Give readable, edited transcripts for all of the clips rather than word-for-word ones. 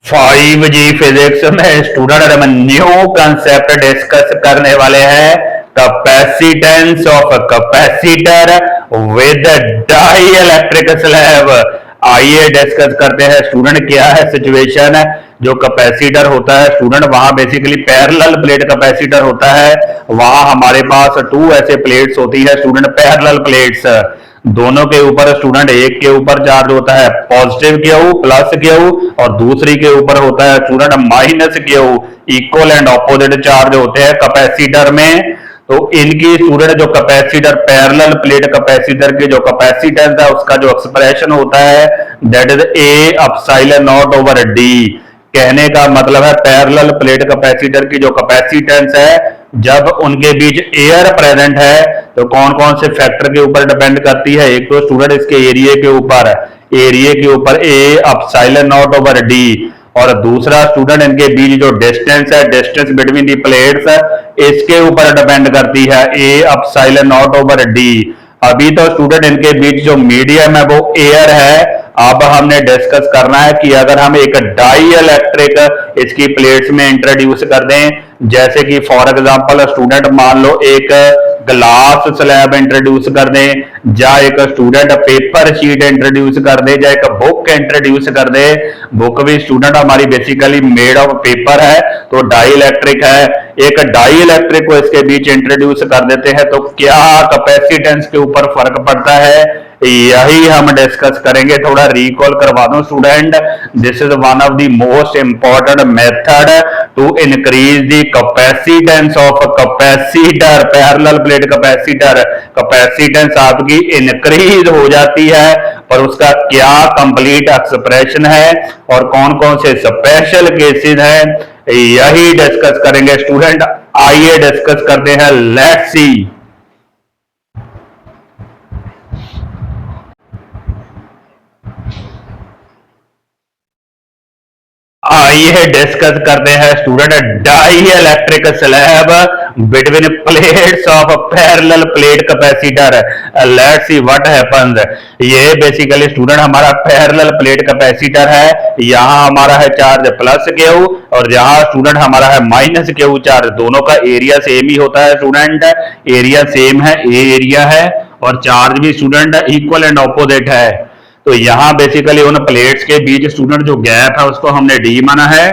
5G physics में student हम new concept discuss करने वाले हैं। Capacitance of capacitor with dielectric slab. आइए डिस्कस करते हैं स्टूडेंट क्या है सिचुएशन। जो कैपेसिटर होता है स्टूडेंट, वहां बेसिकली पैरेलल प्लेट कैपेसिटर होता है। वहां हमारे पास टू ऐसे प्लेट्स होती है स्टूडेंट, पैरेलल प्लेट्स। दोनों के ऊपर स्टूडेंट, एक के ऊपर चार्ज होता है पॉजिटिव क्यू प्लस क्यू, और दूसरी के ऊपर होता है student minus Q. Equal and opposite charge होते हैं कैपेसिटर में। तो इनकी स्टूडेंट जो कैपेसिटर, पैरेलल प्लेट कैपेसिटर की जो कैपेसिटेंस है उसका जो एक्सप्रेशन होता है that is a epsilon naught over D. कहने का मतलब है पैरेलल प्लेट कैपेसिटर की जो कैपेसिटेंस है, जब उनके बीच एयर प्रेजेंट है तो कौन कौन से फैक्टर के ऊपर डिपेंड करती है। एक तो स्टूडेंट इसके एरिया के ऊपर, एरिया के ऊपर ए एप्सिलॉन नॉट ओवर डी, और दूसरा स्टूडेंट इनके बीच जो डिस्टेंस है, डिस्टेंस बिटवीन दी प्लेट्स, इसके ऊपर डिपेंड करती है ए एप्सिलॉन नॉट ओवर डी। अभी तो स्टूडेंट इनके बीच जो मीडियम है वो एयर है। अब हमने डिस्कस करना है कि अगर हम एक डाई इलेक्ट्रिक इसकी प्लेट्स में इंट्रोड्यूस कर दें, जैसे कि फॉर एग्जांपल स्टूडेंट मान लो एक ग्लास स्लैब इंट्रोड्यूस कर दें, या एक स्टूडेंट पेपर शीट इंट्रोड्यूस कर दे, या एक बुक इंट्रोड्यूस कर दे। बुक भी स्टूडेंट हमारी बेसिकली मेड ऑफ पेपर है तो डाई इलेक्ट्रिक है। एक डाई इलेक्ट्रिक को इसके बीच इंट्रोड्यूस कर देते हैं तो क्या कैपेसिटेंस के ऊपर फर्क पड़ता है, यही हम डिस्कस करेंगे। थोड़ा रिकॉल करवा दूं student, this is one of the most important method to increase the capacitance of capacitor. Parallel plate capacitor capacitance आपकी इंक्रीज हो जाती है, पर उसका क्या कंप्लीट एक्सप्रेशन है और कौन कौन से स्पेशल केसेस हैं, यही डिस्कस करेंगे स्टूडेंट। आइए डिस्कस करते हैं, लेट्स सी। आइए डिस्कस करते हैं student dielectric slab between plates of parallel plate capacitor. Let's see what happens. ये बेसिकली स्टूडेंट हमारा पैरेलल प्लेट कैपेसिटर है। यहाँ हमारा है चार्ज प्लस क्यू और यहाँ स्टूडेंट हमारा है माइनस क्यू चार्ज। दोनों का एरिया सेम ही होता है स्टूडेंट, एरिया सेम है, ए एरिया है, और चार्ज भी स्टूडेंट इक्वल एंड ऑपोजिट है। तो यहां बेसिकली उन प्लेट्स के बीच स्टूडेंट जो गैप है उसको हमने डी माना है,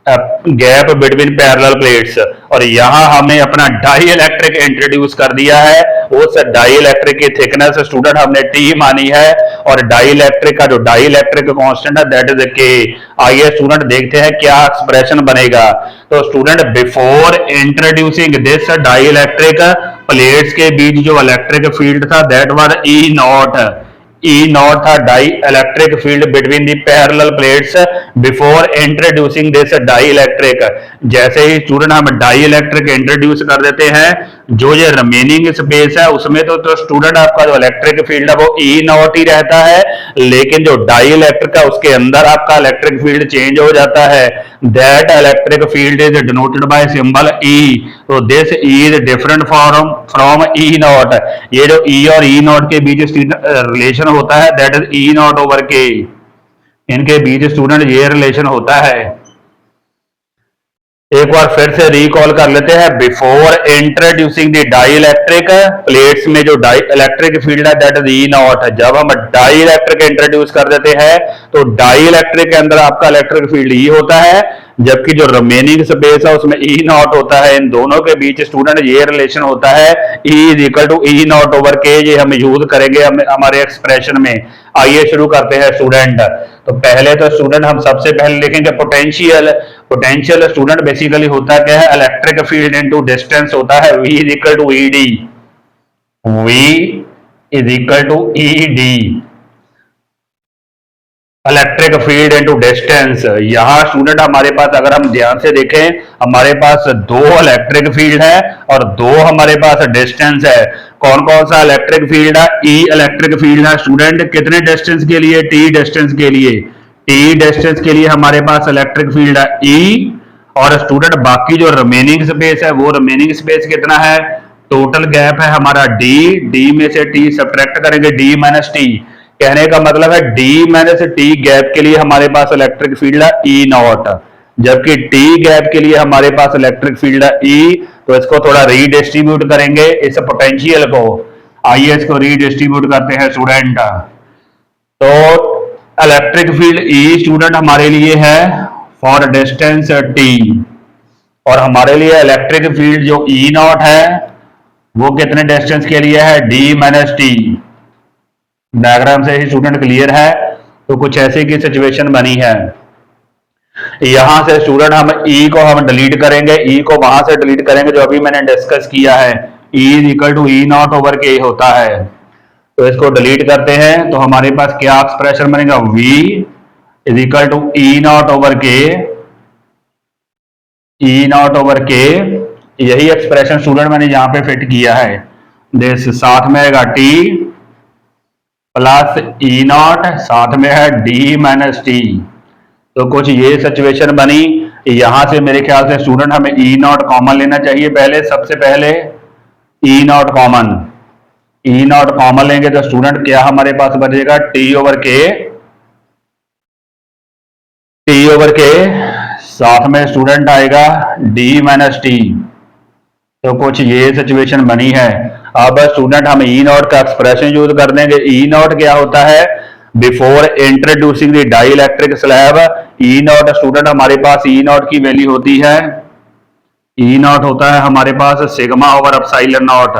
गैप बिटवीन पैरेलल प्लेट्स। और यहां हमने अपना डाई इलेक्ट्रिक इंट्रोड्यूस कर दिया है। उस डाई इलेक्ट्रिक की थिकनेस स्टूडेंट हमने टी मानी है, और डाई इलेक्ट्रिक का जो डाई इलेक्ट्रिक कांस्टेंट है दैट इज के। आइए स्टूडेंट देखते हैं क्या एक्सप्रेशन बनेगा। तो student before introducing this dielectric, plates के बीच जो इलेक्ट्रिक फील्ड था that was E naught. E naught था dielectric field between the parallel plates before introducing this dielectric. जैसे ही स्टूडेंट हम डाई इलेक्ट्रिक इंट्रोड्यूस कर देते हैं, जो ये रिमेनिंग स्पेस है उसमें तो स्टूडेंट आपका जो इलेक्ट्रिक फील्ड है वो E नॉट ही रहता है, लेकिन जो डाई इलेक्ट्रिक है उसके अंदर आपका इलेक्ट्रिक फील्ड चेंज हो जाता है। That electric field is denoted by symbol E। तो this E is different from E not. ये जो E और E नॉट के बीच रिलेशन होता है that is E not over के। इनके बीच स्टूडेंट ये रिलेशन होता है। एक बार फिर से रिकॉल कर लेते हैं। Before introducing the dielectric, plates में जो डाई इलेक्ट्रिक फील्ड है दैट इज ई नॉट। जब हम डाई इलेक्ट्रिक इंट्रोड्यूस कर देते हैं तो डाई इलेक्ट्रिक के अंदर आपका इलेक्ट्रिक फील्ड ई होता है, जबकि जो रिमेनिंग स्पेस है उसमें ई नॉट होता है। इन दोनों के बीच स्टूडेंट ये रिलेशन होता है E is equal to E naught over K. ये हम यूज करेंगे हमारे एक्सप्रेशन में। आइए शुरू करते हैं स्टूडेंट। तो पहले तो स्टूडेंट हम सबसे पहले लिखेंगे पोटेंशियल। पोटेंशियल स्टूडेंट बेसिकली होता क्या है, इलेक्ट्रिक फील्ड इनटू डिस्टेंस होता है। V is equal to E d, V is equal to E d, electric field into distance. यहां स्टूडेंट हमारे पास अगर हम ध्यान से देखें, हमारे पास दो इलेक्ट्रिक फील्ड है और दो हमारे पास डिस्टेंस है। कौन कौन सा इलेक्ट्रिक फील्ड है? E इलेक्ट्रिक फील्ड है स्टूडेंट। कितने डिस्टेंस के लिए? T डिस्टेंस के लिए। T डिस्टेंस के लिए हमारे पास इलेक्ट्रिक फील्ड है E। और स्टूडेंट बाकी जो रिमेनिंग स्पेस है वो रिमेनिंग स्पेस कितना है? टोटल गैप है हमारा D। D में से T सब्ट्रैक्ट करेंगे, D माइनस T। कहने का मतलब है डी माइनस टी गैप के लिए हमारे पास इलेक्ट्रिक फील्ड है ई नॉट, जबकि टी गैप के लिए हमारे पास इलेक्ट्रिक फील्ड है ई। तो इसको थोड़ा रीडिस्ट्रीब्यूट करेंगे इस पोटेंशियल को। आइए इसको रीडिस्ट्रीब्यूट करते हैं स्टूडेंट। तो इलेक्ट्रिक फील्ड ई स्टूडेंट हमारे लिए है फॉर डिस्टेंस टी, और हमारे लिए इलेक्ट्रिक फील्ड जो ई नॉट है वो कितने डिस्टेंस के लिए है, डी माइनस टी। डायग्राम से ही स्टूडेंट क्लियर है। तो कुछ ऐसे की सिचुएशन बनी है। यहां से स्टूडेंट हम ई को हम डिलीट करेंगे, ई को वहां से डिलीट करेंगे जो अभी मैंने डिस्कस किया है, E is equal to E naught over K होता है। तो इसको डिलीट करते हैं तो हमारे पास क्या एक्सप्रेशन बनेगा, v is equal to E naught over K, E naught over के। यही एक्सप्रेशन स्टूडेंट मैंने यहां पे फिट किया है। दिस साथ में आएगा t प्लस ई नॉट, साथ में है d माइनस टी। तो कुछ ये सिचुएशन बनी। यहां से मेरे ख्याल से स्टूडेंट हमें ई नॉट कॉमन लेना चाहिए पहले, सबसे पहले E naught common. E naught common लेंगे तो स्टूडेंट क्या हमारे पास बचेगा, T over K, T over K साथ में स्टूडेंट आएगा डी माइनस टी। तो कुछ ये सिचुएशन बनी है। अब स्टूडेंट हम ई नॉट का एक्सप्रेशन यूज कर देंगे। ई नॉट क्या होता है, before introducing the dielectric slab, E naught student हमारे पास ई नॉट की वैल्यू होती है, ई नॉट होता है हमारे पास sigma over epsilon naught,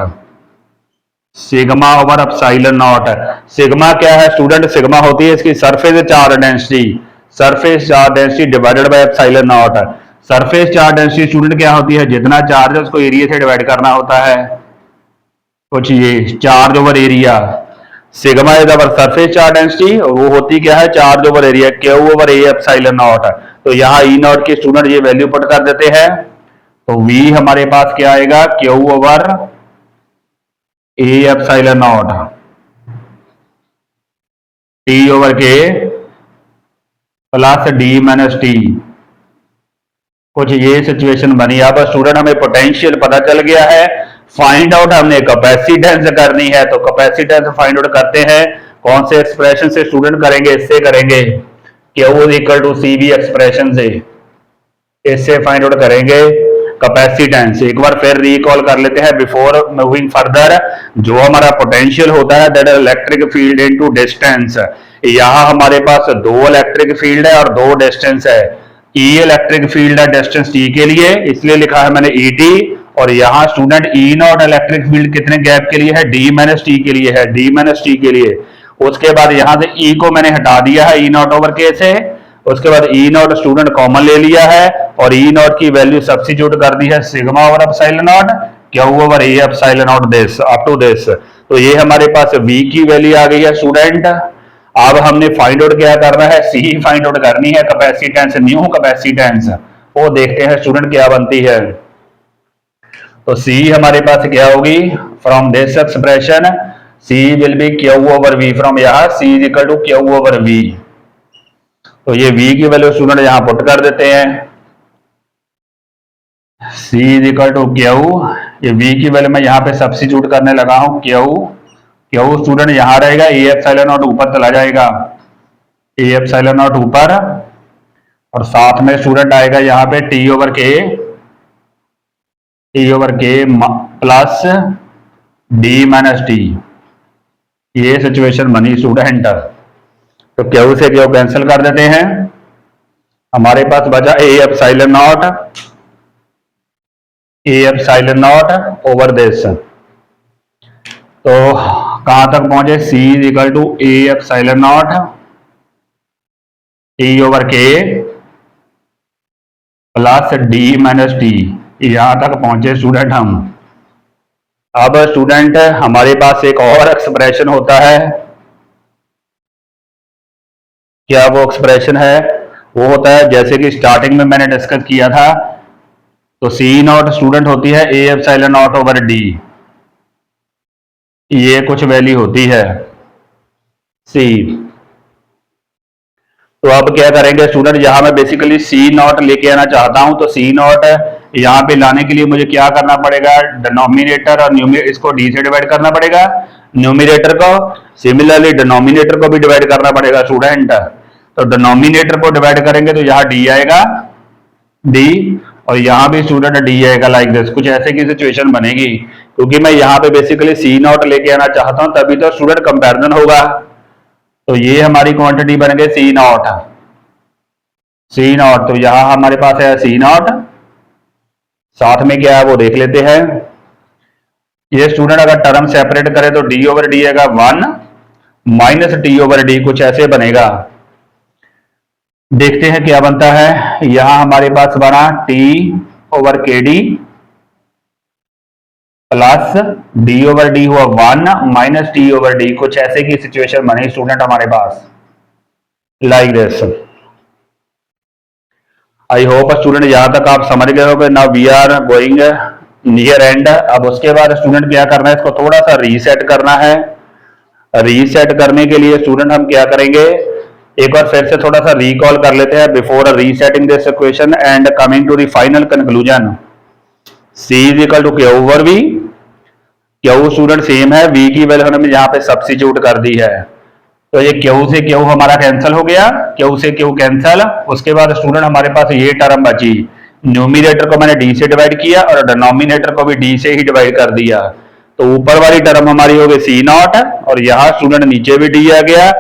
sigma over epsilon naught. Sigma क्या है स्टूडेंट, सिग्मा होती है इसकी surface charge density, surface charge density divided by epsilon naught. Surface charge density student क्या होती है, जितना चार्ज है उसको एरिया से डिवाइड करना होता है। कुछ ये charge over area, sigma is our surface charge density, और वो होती क्या है, charge over area, Q over A epsilon not. तो यहाँ ई नॉट की स्टूडेंट ये वैल्यू पुट कर देते हैं। तो V हमारे पास क्या आएगा, Q over A epsilon naught, T over K plus D minus T. कुछ ये सिचुएशन बनी। अब स्टूडेंट हमें पोटेंशियल पता चल गया है, फाइंड आउट हमने कैपेसिटेंस करनी है। तो कैपेसिटेंस फाइंड आउट करते हैं, कौन से एक्सप्रेशन से स्टूडेंट करेंगे, इससे करेंगे, Q equal to C V expression से, इससे फाइंड आउट करेंगे कैपेसिटेंस। एक बार फिर रिकॉल कर लेते हैं बिफोर मूविंग फर्दर। जो हमारा पोटेंशियल होता है that electric field into distance. यहाँ हमारे पास दो इलेक्ट्रिक फील्ड है और दो डिस्टेंस है। ई इलेक्ट्रिक फील्ड है डिस्टेंस टी के लिए, इसलिए लिखा है मैंने ई टी। और यहाँ student E not electric field कितने गैप के लिए है, डी माइनस टी के लिए है, डी माइनस टी के लिए। उसके बाद यहाँ से ई को मैंने हटा दिया है ई नॉट ओवर के से। उसके बाद ई नॉट स्टूडेंट कॉमन ले लिया है और ई नॉट की वैल्यू सब्स्टिट्यूट कर दी है sigma over epsilon naught, Q over A epsilon naught this up to this. तो ये हमारे पास वी की वैल्यू आ गई है स्टूडेंट। अब हमने फाइंड आउट क्या करना है, सी फाइंड आउट करनी है, कैपेसिटेंस, न्यू कैपेसिटेंस। वो देखते हैं स्टूडेंट क्या बनती है। तो सी हमारे पास क्या होगी, from this expression C will be Q over V, from यहाँ C is equal to Q over V. तो ये v की वैल्यू स्टूडेंट यहां पुट कर देते हैं, c is equal to Q. ये v की वैल्यू मैं यहां पे सब्स्टिट्यूट करने लगा हूं, क्यू, क्यू स्टूडेंट यहां रहेगा, ए एप्सिलॉन नॉट ऊपर चला जाएगा, ए एप्सिलॉन नॉट ऊपर, और साथ में स्टूडेंट आएगा यहां पे T over K plus D minus T. ये सिचुएशन बनी स्टूडेंट। तो क्यू से क्यू कैंसिल कर देते हैं, हमारे पास बचा A epsilon naught over this. तो कहां तक पहुंचे, C is equal to A epsilon naught T over K plus D minus T, यहां तक पहुंचे स्टूडेंट हम। अब स्टूडेंट हमारे पास एक और एक्सप्रेशन होता है, क्या वो एक्सप्रेशन है, वो होता है जैसे कि स्टार्टिंग में मैंने डिस्कस किया था। तो सी नॉट स्टूडेंट होती है ए एप्सिलॉन नॉट ओवर डी, ये कुछ वैल्यू होती है सी। तो अब क्या करेंगे स्टूडेंट, यहां मैं बेसिकली सी नॉट लेके आना चाहता हूं। तो सी नॉट यहाँ पे लाने के लिए मुझे क्या करना पड़ेगा, डिनोमिनेटर और न्यूमरेटर इसको डी से डिवाइड करना पड़ेगा, न्यूमरेटर को, सिमिलरली डिनोमिनेटर को भी डिवाइड करना पड़ेगा स्टूडेंट। तो डिनोमिनेटर को डिवाइड करेंगे तो यहाँ डी आएगा, डी, और यहाँ भी स्टूडेंट डी आएगा, लाइक दिस। कुछ ऐसे की सिचुएशन बनेगी, क्योंकि मैं यहाँ पे बेसिकली सी नॉट लेके आना चाहता हूँ, तभी तो स्टूडेंट कंपैरिजन होगा। तो ये हमारी क्वांटिटी बन गई सी नॉट, सी नॉट। तो यहाँ हमारे पास है सी नॉट, साथ में क्या है वो देख लेते हैं। ये स्टूडेंट अगर टर्म सेपरेट करे तो डी ओवर डी आएगा 1 माइनस टी ओवर डी, कुछ ऐसे बनेगा। देखते हैं क्या बनता है। यहां हमारे पास बना T over K d plus D over D हुआ 1 माइनस टी ओवर डी, कुछ ऐसे की सिचुएशन बनी स्टूडेंट हमारे पास, like this. I hope student यहां तक आप समझ गए होंगे। Now we are going near end. अब उसके बाद स्टूडेंट क्या करना है, इसको थोड़ा सा रीसेट करना है। रीसेट करने के लिए स्टूडेंट हम क्या करेंगे, एक बार फिर से थोड़ा सा रिकॉल कर लेते हैं before resetting this equation and coming to the final conclusion. C is equal to Q over V, Q student same है, V की वैल्यू हमने यहाँ पे सब्स्टिट्यूट कर दी है, तो ये क्यू से क्यू हमारा कैंसिल हो गया, क्यू से क्यू कैंसिल। उसके बाद स्टूडेंट हमारे पास ये टर्म बची, न्यूमिनेटर को मैंने डी से डिवाइड किया और डिनोमिनेटर को भी डी से ही डिवाइड कर दिया, तो ऊपर वाली टर्म हमारी हो गई सी नॉट, और यहाँ स्टूडेंट नीचे भी डी आ गया,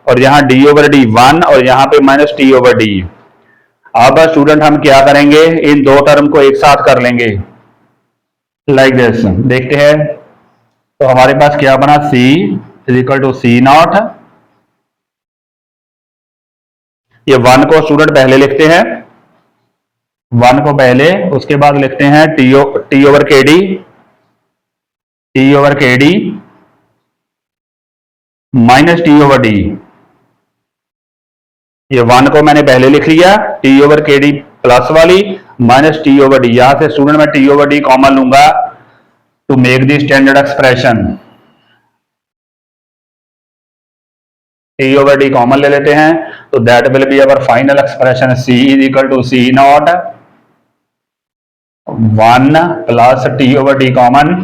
और यहाँ डी ओवर डी 1 और यहाँ पे माइनस टी ओवर डी। अब स्टूडेंट हम क्या करेंगे, इन दो टर्म को एक साथ कर लेंगे, लाइक दिस। देखते हैं, तो हमारे पास क्या बना, C is equal to C naught, ये 1 को स्टूडेंट पहले लिखते हैं, 1 को पहले, उसके बाद लिखते हैं T over K d, T over K d minus T over d. ये 1 को मैंने पहले लिख लिया, T over K d plus वाली माइनस टी ओवर डी। यहां से स्टूडेंट मैं टी ओवर डी कॉमन लूंगा to make the standard expression, T over d common ले लेते हैं, तो that will be our final expression, C is equal to C naught 1 plus T over d common,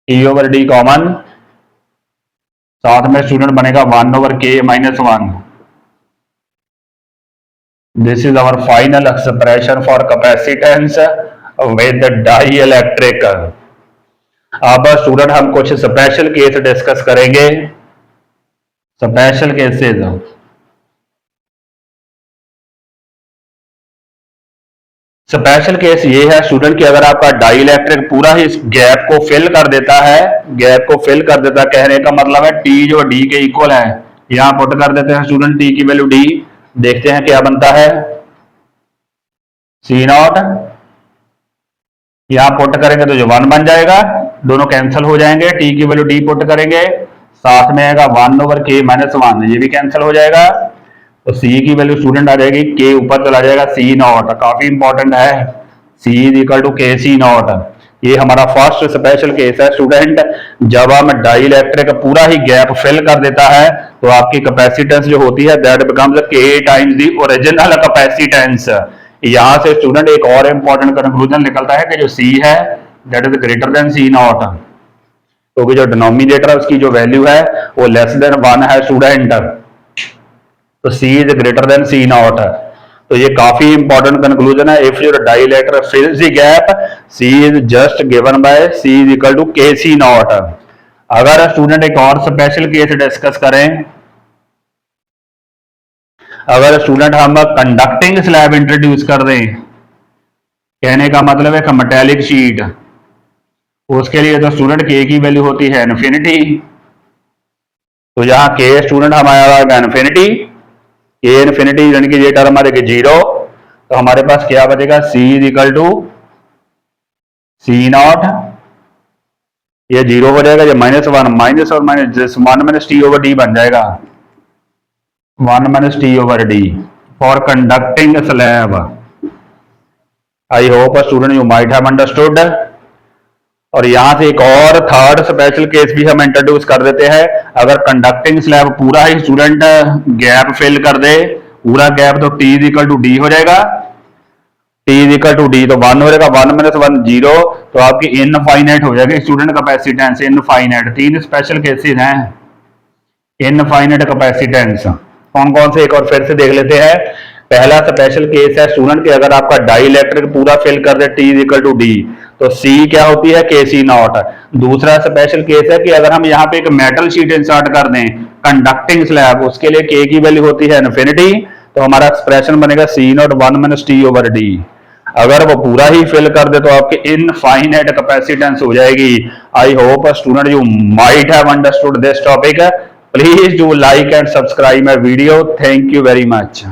T over d common, साथ में student बनेगा 1 over K minus 1। This is our final expression for capacitance with dielectric. अब student हम कुछ special case discuss करेंगे, special cases. स्पेशल case ये है स्टूडेंट कि अगर आपका डाई इलेक्ट्रिक पूरा ही इस गैप को फिल कर देता है, गैप को फिल कर देता है, कहने का मतलब है टी जो डी के इक्वल है, यहां पुट कर देते हैं स्टूडेंट टी की वैल्यू डी, देखते हैं क्या बनता है, सी नॉट, यहां पुट करेंगे तो जो 1 बन जाएगा, दोनों कैंसिल हो जाएंगे, टी की वैल्यू डी पुट करेंगे, साथ में आएगा 1 ओवर के माइनस 1, ये भी कैंसिल हो जाएगा, तो C की वैल्यू स्टूडेंट आ जाएगी, K ऊपर चला जाएगा, C नॉट, काफी इंपॉर्टेंट है, C is equal to K C naught. ये हमारा फर्स्ट स्पेशल केस है स्टूडेंट, जब हम डाई इलेक्ट्रिक पूरा ही गैप फिल कर देता है तो आपकी कैपेसिटेंस जो होती है that becomes K times the original capacitance. यहां से स्टूडेंट एक और इंपॉर्टेंट कंक्लूजन निकलता है कि जो C है that is greater than C naught, क्योंकि जो डिनोमिनेटर है उसकी जो वैल्यू है वो लेस देन 1 है स्टूडेंट, तो C is greater than C naught. तो ये काफी इंपॉर्टेंट कंक्लूजन है, if your dielectric fills the gap C is just given by C is equal to K C not. अगर स्टूडेंट एक और स्पेशल केस डिस्कस करें, अगर स्टूडेंट हम कंडक्टिंग स्लैब इंट्रोड्यूस कर दें, कहने का मतलब है कि मेटेलिक शीट, उसके लिए तो स्टूडेंट के की वैल्यू होती है इन्फिनिटी, तो यहाँ के स्टूडेंट हमारा इन्फिनिटी, के इन्फिनिटी यानी कि ये टर्म आ जाएगी 0, तो हमारे पास क्या बचेगा, C is equal to C naught, ये 0 हो जाएगा, ये -1 माइनस और minus 1 minus T over d बन जाएगा, 1 minus T over d for conducting slab. I hope student you might have understood. और यहां से एक और थर्ड स्पेशल केस भी हम इंट्रोड्यूस कर देते हैं, अगर कंडक्टिंग स्लैब पूरा ही स्टूडेंट गैप फिल कर दे, पूरा गैप, तो T is equal to d हो जाएगा, T is equal to D, तो 1 हो जाएगा, 1 माइनस 1 0, तो आपकी इनफाइनाइट हो जाएगी student capacitance, infinite. 3 special cases हैं इनफाइनाइट कैपेसिटेंस। कौन कौन से, एक और फिर से देख लेते हैं। पहला स्पेशल केस है स्टूडेंट कि अगर आपका डाई इलेक्ट्रिक पूरा फिल कर दे T is equal to D, तो सी क्या होती है, के सी नॉट। दूसरा स्पेशल केस है कि अगर हम यहाँ पे एक मेटल शीट इंसर्ट कर दें कंडक्टिंग स्लैब, उसके लिए के की वैल्यू होती है इन्फिनिटी, तो हमारा एक्सप्रेशन बनेगा C naught 1 minus T over D. अगर वो पूरा ही फिल कर दे तो आपकी इनफाइनाइट कैपेसिटेंस हो जाएगी। आई hope student you might have understood this topic. Please do like and subscribe my video. Thank you very much.